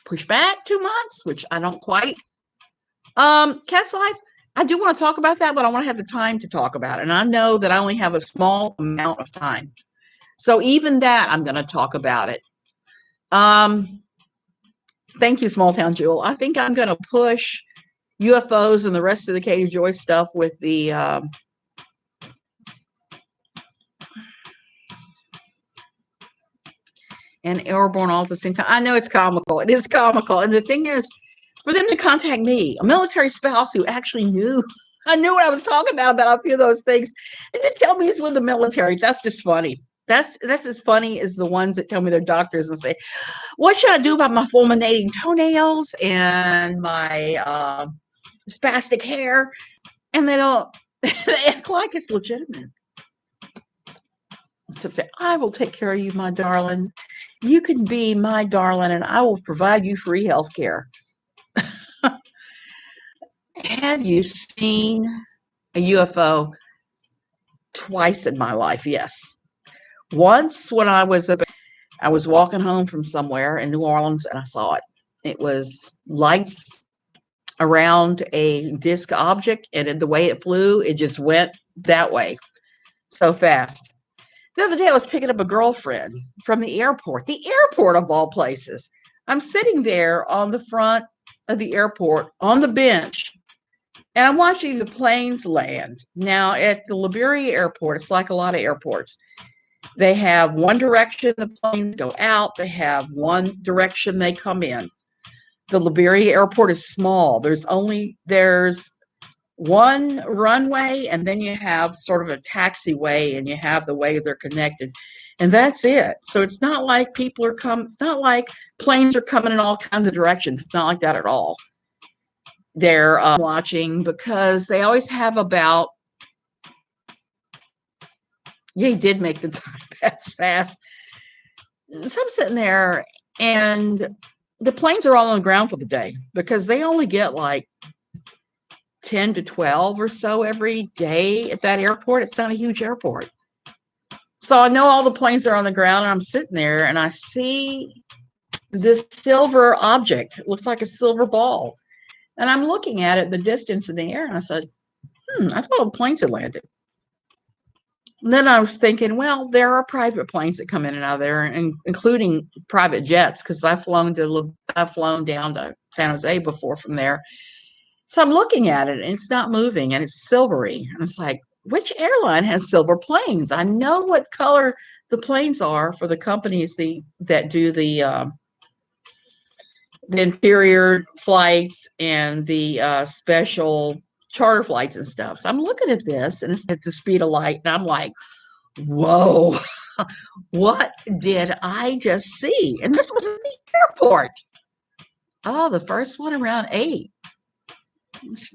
pushed back 2 months, which I don't quite. Cat's Life, I do want to talk about that, but I want to have the time to talk about it. And I know that I only have a small amount of time. So even that, I'm going to talk about it. Thank you, Small Town Jewel. I think I'm going to push UFOs and the rest of the Katie Joy stuff with the and Airborne all at the same time. I know it's comical. It is comical. And the thing is, for them to contact me, a military spouse who actually knew I knew what I was talking about a few of those things. And they tell me he's with the military. That's just funny. That's as funny as the ones that tell me they're doctors and say, what should I do about my fulminating toenails and my spastic hair? And they don't, they act like it's legitimate. So say, I will take care of you, my darling. You can be my darling, and I will provide you free health care. Have you seen a UFO? Twice in my life, yes. Once when I was walking home from somewhere in New Orleans, and I saw it. It was lights around a disc object, and the way it flew, it just went that way so fast. The other day, I was picking up a girlfriend from the airport of all places. I'm sitting there on the front of the airport on the bench, and I'm watching the planes land. Now, at the Liberia airport, it's like a lot of airports. They have one direction the planes go out. They have one direction they come in. The Liberia airport is small. There's one runway, and then you have sort of a taxiway, and you have the way they're connected, and that's it. So it's not like it's not like planes are coming in all kinds of directions. It's not like that at all. They're watching, because they always have about, he did make the time pass fast. So I'm sitting there, and the planes are all on the ground for the day, because they only get like 10 to 12 or so every day at that airport. It's not a huge airport. So I know all the planes are on the ground, and I'm sitting there, and I see this silver object. It looks like a silver ball. And I'm looking at it in the distance in the air, and I said, I thought all the planes had landed. And then I was thinking, well, there are private planes that come in and out of there, and including private jets, because I've flown down to San Jose before from there. So I'm looking at it, and it's not moving, and it's silvery. And it's like, which airline has silver planes? I know what color the planes are for the companies that do the interior flights and the special charter flights and stuff. So I'm looking at this, and it's at the speed of light, and I'm like, whoa, what did I just see? And this was at the airport. Oh, the first one around 8.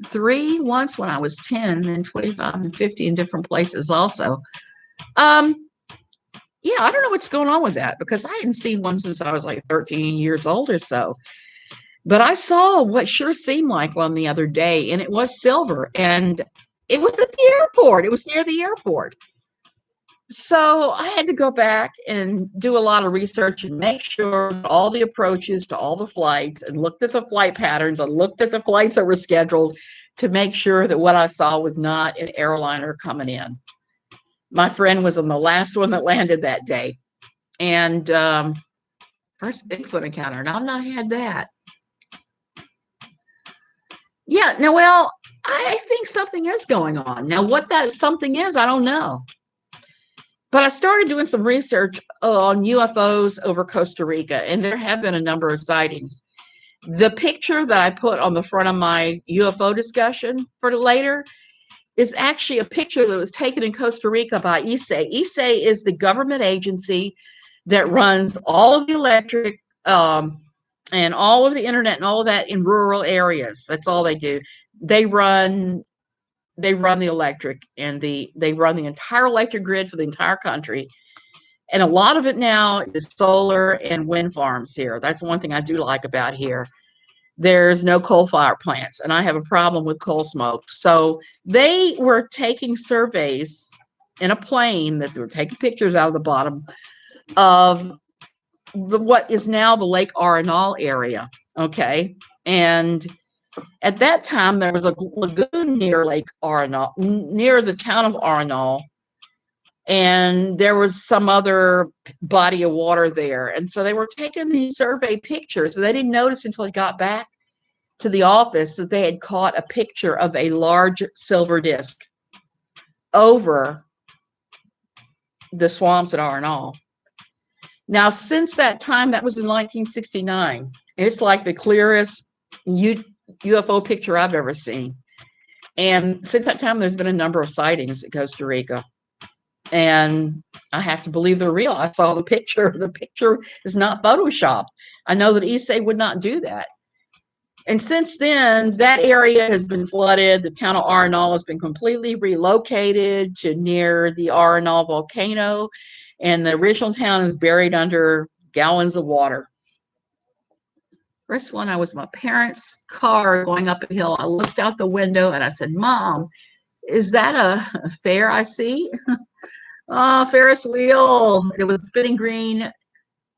3 once when I was 10, then 25 and 50 in different places also. Yeah, I don't know what's going on with that, because I hadn't seen one since I was like 13 years old or so. But I saw what sure seemed like one the other day, and it was silver, and it was at the airport. It was near the airport. So I had to go back and do a lot of research and make sure all the approaches to all the flights, and looked at the flight patterns. I looked at the flights that were scheduled to make sure that what I saw was not an airliner coming in. My friend was on the last one that landed that day. And first Bigfoot encounter. And I've not had that. Yeah, now, well, I think something is going on. Now, what that something is, I don't know. But I started doing some research on UFOs over Costa Rica, and there have been a number of sightings. The picture that I put on the front of my UFO discussion for later is actually a picture that was taken in Costa Rica by ISE. ISE is the government agency that runs all of the electric and all of the internet and all of that in rural areas. That's all they do. They run the electric, and they run the entire electric grid for the entire country. And a lot of it now is solar and wind farms here. That's one thing I do like about here. There's no coal fire plants, and I have a problem with coal smoke. So they were taking surveys in a plane that they were taking pictures out of the bottom of what is now the Lake Arenal area. Okay. And at that time, there was a lagoon near Lake Arenal, near the town of Arenal, and there was some other body of water there. And so they were taking these survey pictures, and they didn't notice until they got back to the office that they had caught a picture of a large silver disc over the swamps at Arenal. Now, since that time, that was in 1969, it's like the clearest UFO picture I've ever seen. And since that time, there's been a number of sightings at Costa Rica. And I have to believe they're real. I saw the picture. The picture is not Photoshopped. I know that Issei would not do that. And since then, that area has been flooded. The town of Arenal has been completely relocated to near the Arenal volcano. And the original town is buried under gallons of water. First one, I was in my parents' car going up a hill. I looked out the window and I said, Mom, is that a fair I see? Oh, Ferris wheel. It was spinning green,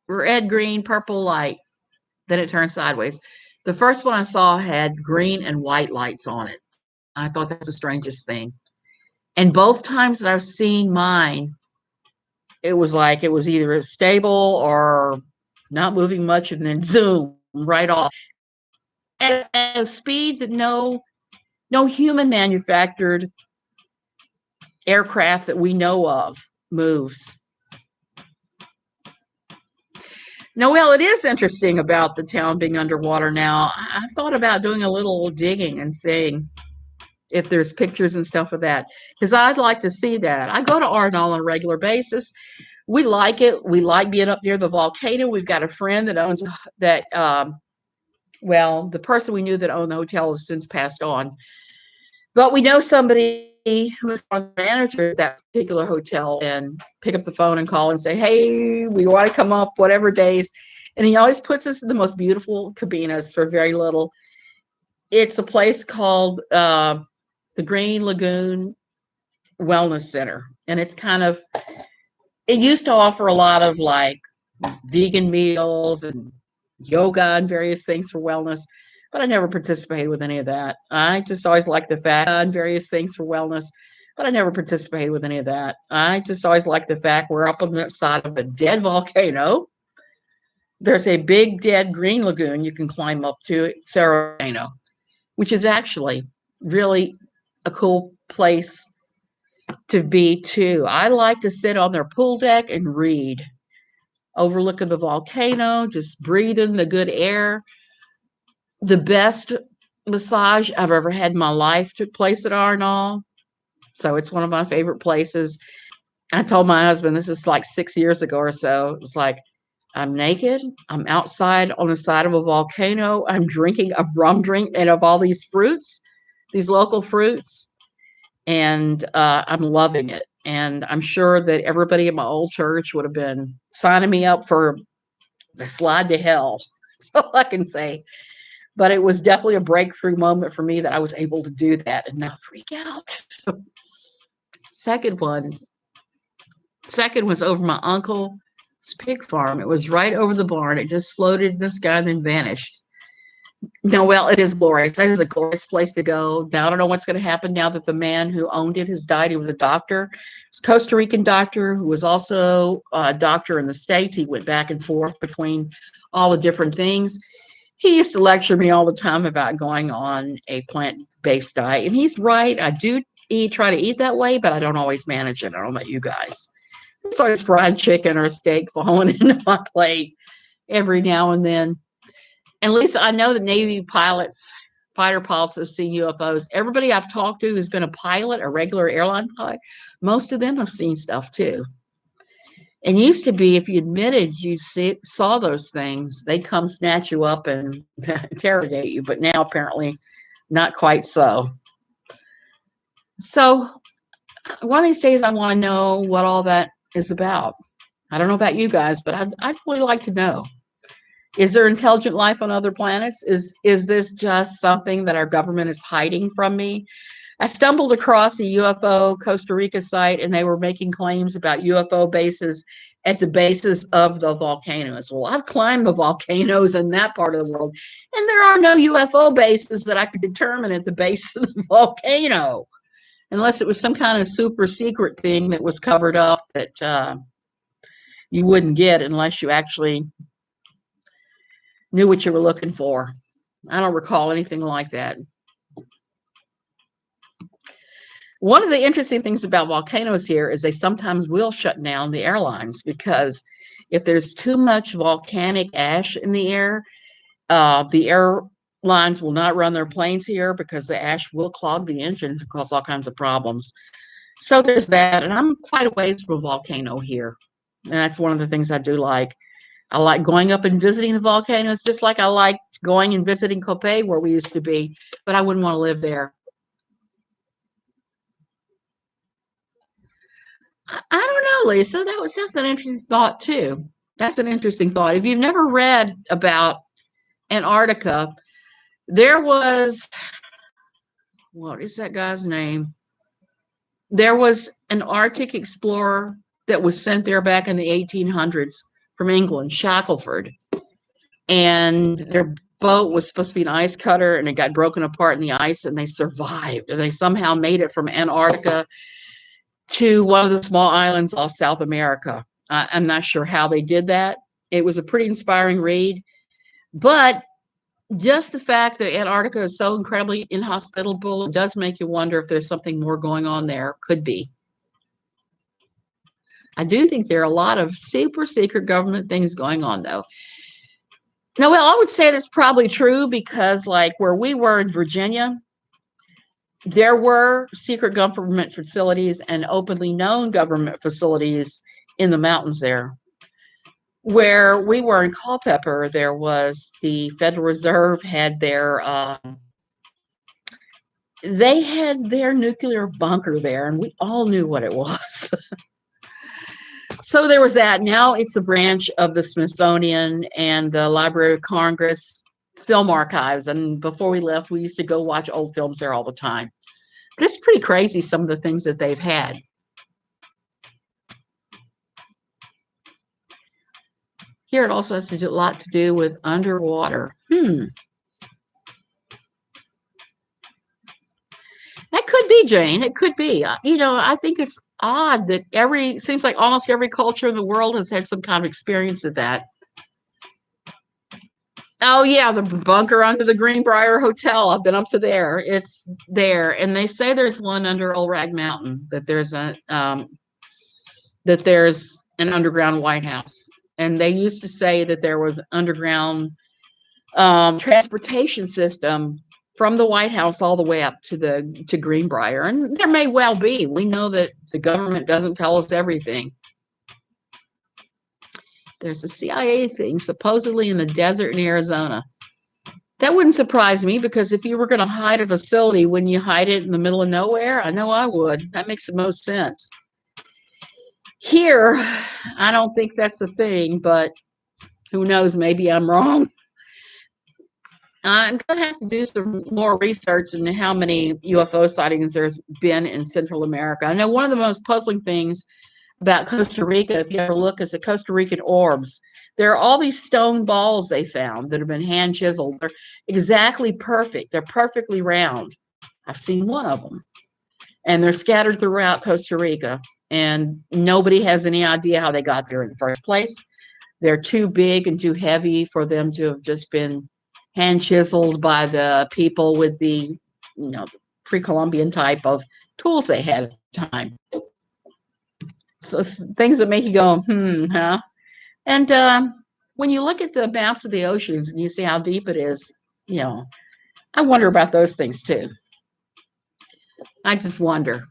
red, green, purple light. Then it turned sideways. The first one I saw had green and white lights on it. I thought that's the strangest thing. And both times that I've seen mine, it was like it was either stable or not moving much and then zoom right off. At a speed that no human manufactured aircraft that we know of moves. Noelle, it is interesting about the town being underwater now. I thought about doing a little digging and seeing if there's pictures and stuff of that, because I'd like to see that. I go to Arenal on a regular basis. We like it. We like being up near the volcano. We've got a friend that owns that. Well, the person we knew that owned the hotel has since passed on, but we know somebody who's the manager of that particular hotel, and pick up the phone and call and say, hey, we want to come up whatever days. And he always puts us in the most beautiful cabinas for very little. It's a place called the Green Lagoon Wellness Center. And it's kind of, it used to offer a lot of like vegan meals and yoga and various things for wellness, but I never participated with any of that. I just always liked the fact and various things for wellness, but I never participated with any of that. I just always liked the fact we're up on the side of a dead volcano. There's a big dead green lagoon you can climb up to at Cerro Volcano, which is actually really a cool place to be too. I like to sit on their pool deck and read, overlooking the volcano, just breathing the good air. The best massage I've ever had in my life took place at Arenal. So it's one of my favorite places. I told my husband, this is like 6 years ago or so. It's like, I'm naked. I'm outside on the side of a volcano. I'm drinking a rum drink made of all these fruits, these local fruits. And I'm loving it. And I'm sure that everybody in my old church would have been signing me up for the slide to hell. That's all I can say. But it was definitely a breakthrough moment for me that I was able to do that and not freak out. Second was over my uncle's pig farm. It was right over the barn. It just floated in the sky and then vanished. No, well, it is glorious. It is a glorious place to go. Now, I don't know what's going to happen now that the man who owned it has died. He was a doctor. He's a Costa Rican doctor who was also a doctor in the States. He went back and forth between all the different things. He used to lecture me all the time about going on a plant-based diet. And he's right. I do try to eat that way, but I don't always manage it. I don't know about you guys. There's always fried chicken or steak falling into my plate every now and then. And Lisa, I know the Navy pilots, fighter pilots have seen UFOs. Everybody I've talked to who's been a pilot, a regular airline pilot, most of them have seen stuff too. And used to be, if you admitted you saw those things, they'd come snatch you up and interrogate you. But now apparently not quite so. So one of these days I want to know what all that is about. I don't know about you guys, but I'd really like to know. Is there intelligent life on other planets? Is this just something that our government is hiding from me? I stumbled across a UFO Costa Rica site, and they were making claims about UFO bases at the bases of the volcanoes. Well, I've climbed the volcanoes in that part of the world, and there are no UFO bases that I could determine at the base of the volcano, unless it was some kind of super secret thing that was covered up that you wouldn't get unless you actually knew what you were looking for. I don't recall anything like that. One of the interesting things about volcanoes here is they sometimes will shut down the airlines, because if there's too much volcanic ash in the airline lines will not run their planes here because the ash will clog the engines and cause all kinds of problems. So there's that. And I'm quite a ways from a volcano here. And that's one of the things I do like. I like going up and visiting the volcanoes, just like I liked going and visiting Cope, where we used to be, but I wouldn't want to live there. I don't know, Lisa. That's an interesting thought too. That's an interesting thought. If you've never read about Antarctica, there was, what is that guy's name? There was an Arctic explorer that was sent there back in the 1800s from England, Shackelford, and their boat was supposed to be an ice cutter, and it got broken apart in the ice, and they survived, and they somehow made it from Antarctica to one of the small islands off South America. I'm not sure how they did that. It was a pretty inspiring read, but just the fact that Antarctica is so incredibly inhospitable, it does make you wonder if there's something more going on there. Could be. I do think there are a lot of super secret government things going on, though. Now, well, I would say that's probably true because, like where we were in Virginia, there were secret government facilities and openly known government facilities in the mountains there. Where we were in Culpeper, there was the Federal Reserve had they had their nuclear bunker there, and we all knew what it was. So there was that. Now it's a branch of the Smithsonian and the Library of Congress film archives. And before we left, we used to go watch old films there all the time. But it's pretty crazy, some of the things that they've had. Here it also has a lot to do with underwater. That could be, Jane. It could be. I think it's odd that seems like almost every culture in the world has had some kind of experience of that. Oh, yeah, the bunker under the Greenbrier Hotel. I've been up to there. It's there. And they say there's one under Old Rag Mountain, that there's an underground White House. And they used to say that there was underground transportation system from the White House all the way up to Greenbrier. And there may well be. We know that the government doesn't tell us everything. There's a CIA thing supposedly in the desert in Arizona. That wouldn't surprise me, because if you were going to hide a facility, wouldn't you hide it in the middle of nowhere? I know I would. That makes the most sense. Here, I don't think that's a thing, but who knows? Maybe I'm wrong. I'm going to have to do some more research into how many UFO sightings there's been in Central America. I know one of the most puzzling things about Costa Rica, if you ever look, is the Costa Rican orbs. There are all these stone balls they found that have been hand chiseled. They're exactly perfect. They're perfectly round. I've seen one of them. And they're scattered throughout Costa Rica. And nobody has any idea how they got there in the first place. They're too big and too heavy for them to have just been hand chiseled by the people with the, pre-Columbian type of tools they had at the time. So things that make you go, huh? And when you look at the maps of the oceans and you see how deep it is, I wonder about those things too. I just wonder.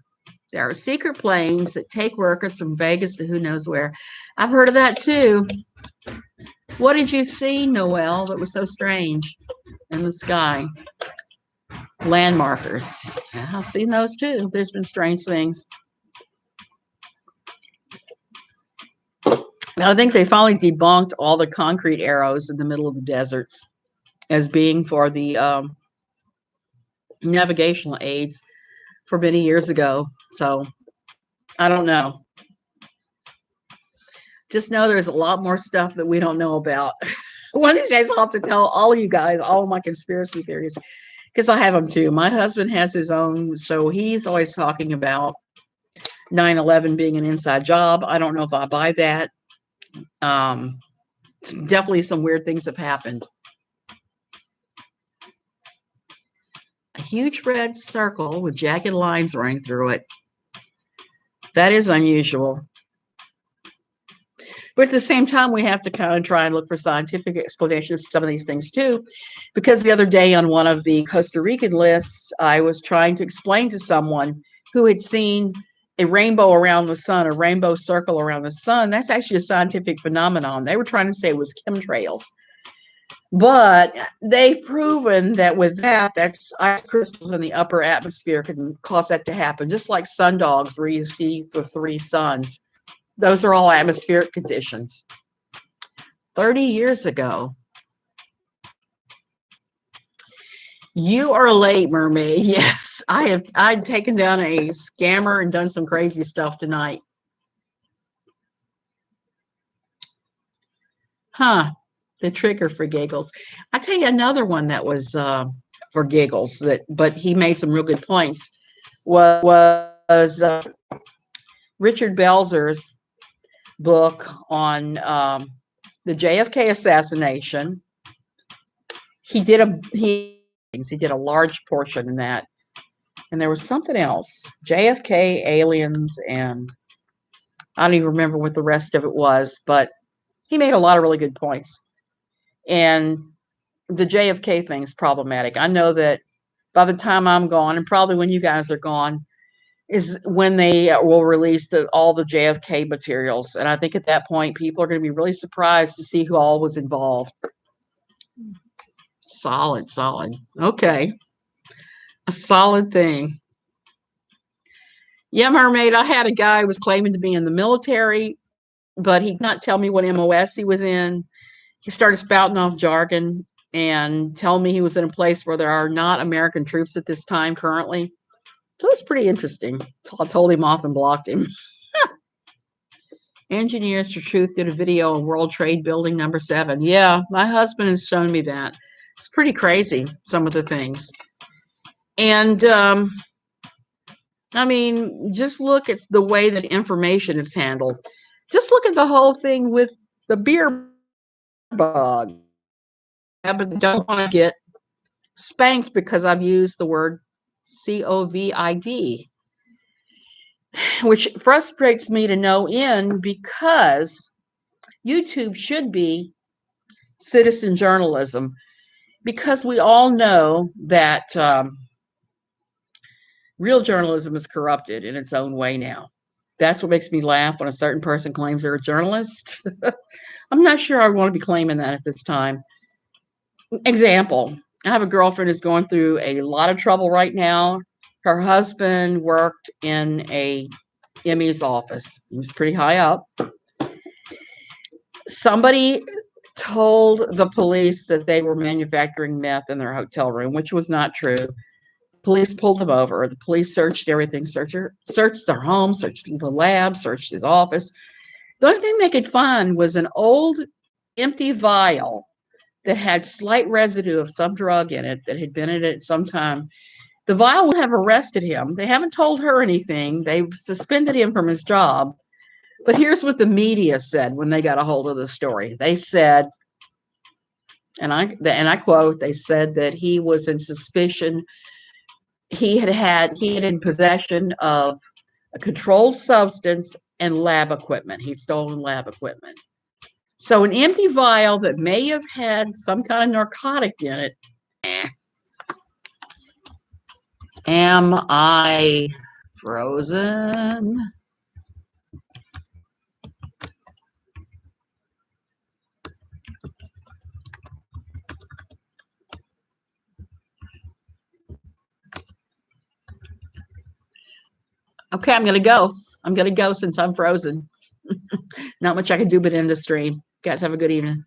There are secret planes that take workers from Vegas to who knows where. I've heard of that too. What did you see, Noelle, that was so strange in the sky? Land markers. Yeah, I've seen those too. There's been strange things. I think they finally debunked all the concrete arrows in the middle of the deserts as being for the navigational aids for many years ago. So I don't know. Just know there's a lot more stuff that we don't know about. One of these days I'll have to tell all of you guys all of my conspiracy theories, because I have them too. My husband has his own, so he's always talking about 9/11 being an inside job. I don't know if I buy that. Definitely some weird things have happened. A huge red circle with jagged lines running through it. That is unusual. But at the same time, we have to kind of try and look for scientific explanations of some of these things too. Because the other day on one of the Costa Rican lists, I was trying to explain to someone who had seen a rainbow around the sun, a rainbow circle around the sun. That's actually a scientific phenomenon. They were trying to say it was chemtrails. But they've proven that with that's ice crystals in the upper atmosphere can cause that to happen, just like sundogs, where you see the three suns. Those are all atmospheric conditions. 30 years ago. You are late, mermaid. Yes, I've taken down a scammer and done some crazy stuff tonight. Huh. The trigger for giggles. I'll tell you another one that was for giggles, but he made some real good points. Was Richard Belzer's book on the JFK assassination. He did a large portion in that, and there was something else, JFK, aliens, and I don't even remember what the rest of it was, but he made a lot of really good points. And the JFK thing is problematic. I know that by the time I'm gone, and probably when you guys are gone, is when they will release all the JFK materials. And I think at that point, people are going to be really surprised to see who all was involved. Solid. Okay. A solid thing. Yeah, mermaid, I had a guy who was claiming to be in the military, but he did not tell me what MOS he was in. He started spouting off jargon and telling me he was in a place where there are not American troops at this time currently. So it's pretty interesting. I told him off and blocked him. Engineers for Truth did a video on World Trade Building number 7. Yeah, my husband has shown me that. It's pretty crazy, some of the things. And I mean, just look at the way that information is handled. Just look at the whole thing with the beer bug. But don't want to get spanked because I've used the word COVID, which frustrates me to no end, because YouTube should be citizen journalism, because we all know that real journalism is corrupted in its own way now. That's what makes me laugh when a certain person claims they're a journalist. I'm not sure I want to be claiming that at this time. Example, I have a girlfriend who's going through a lot of trouble right now. Her husband worked in a ME's office. He was pretty high up. Somebody told the police that they were manufacturing meth in their hotel room, which was not true. Police pulled them over. The police searched everything, searched their home, searched the lab, searched his office. The only thing they could find was an old empty vial that had slight residue of some drug in it that had been in it at some time. The vial would have arrested him. They haven't told her anything. They've suspended him from his job. But here's what the media said when they got a hold of the story. They said, and I quote, they said that he was in suspicion. He had in possession of a controlled substance and lab equipment. He'd stolen lab equipment. So an empty vial that may have had some kind of narcotic in it. Am I frozen? Okay, I'm going to go. I'm going to go since I'm frozen. Not much I can do but end the stream. Guys, have a good evening.